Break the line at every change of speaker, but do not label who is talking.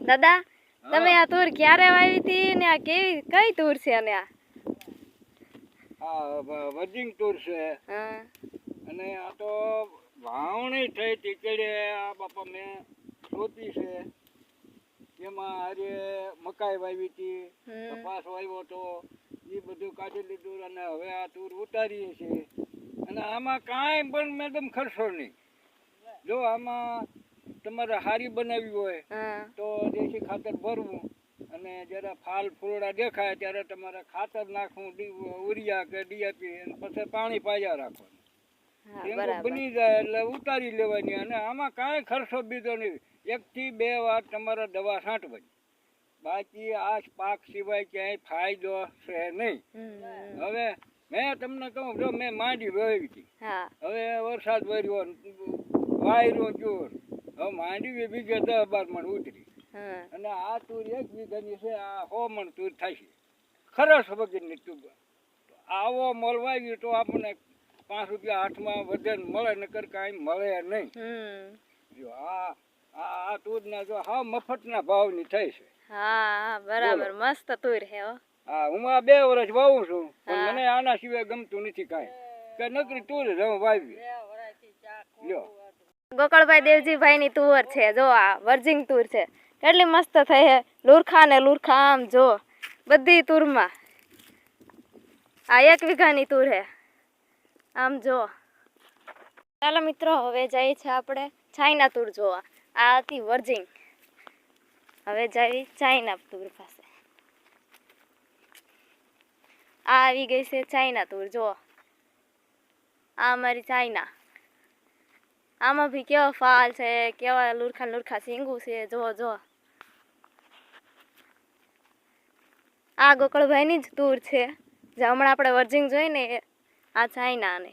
દાદા તમે આ તુર ક્યારે વાવી હતી ને આ કેવી કઈ તુર છે અને આ
વર્જિંગ તુર છે અને આ તો વાવણી થઈ હતી કેડે આ બાપા મેં સોંપી છે એમાં આજે મકાઈ વાવી હતી કપાસ વાવ્યો હતો એ બધું કાઢી લીધું અને હવે આ તુર ઉતારીએ છીએ અને આમાં કાંઈ પણ મેડમ ખર્ચો નહીં જો આમાં તમારે હારી બનાવવી હોય તો દેશી ખાતર ભરવું અને જરા ફાલ ફૂલડા દેખાય ત્યારે તમારે ખાતર નાખવું ઉરિયા કે ડીએપી અને પછી પાણી પાયા રાખવાનું બની જાય એટલે ઉતારી લેવાની અને આમાં કાંઈ ખર્ચો બીજો નહીં 1 થી 2 વાર તમારે દવા છાંટવાની બાકી આ પાક સિવાય ક્યાંય ફાયદો છે નહીં હવે મેં તમને કહું જો મેં માંડી વાવી હતી હવે વરસાદ વર્યો વાયરો જોર હવે માંડવી બીજે 10-12 મણ ઉતરી અને આ તુર 1 વીઘાની છે આ 100 મણ તુર થાય છે ખરસ વગરની તુર આવો મોલ વાવી તો આપણને 5 રૂપિયા હાથમાં વધે મળે નકર કાંઈ મળે નહીં જો આ તુરના જો હા મફતના ભાવની થઈ છે
હા બરાબર મસ્ત તુર હે હો
હા હું આ 2 વર્ષ વાવું છું પણ મને આના સિવાય ગમતું નથી કાંઈ કે નકરી તુર જ હું વાવી લ્યો
ગોકળભાઈ દેવજીભાઈ ની તુર છે જો આ વર્જિંગ તુર છે કેટલી મસ્ત થઈ હે લુરખા ને લુરખા આમ જો બધી તુરમાં આ 1 વીઘાની તુર હે આમ જો ચાલો મિત્રો હવે જઈએ છે આપણે ચાઇના તુર જોવા આ હતી વર્જિંગ હવે જઈએ ચાઇના તુર પાસે આ આવી ગઈ છે ચાઇના તુર જો આ અમારી ચાઇના આમાં ભી કેવા ફાલ છે કેવા લુરખા લુરખા સિંગું છે જો જો આ ગોકળભાઈની જ તુર છે જે હમણાં આપણે વર્જિંગ જોઈ ને આ ચાઇના ને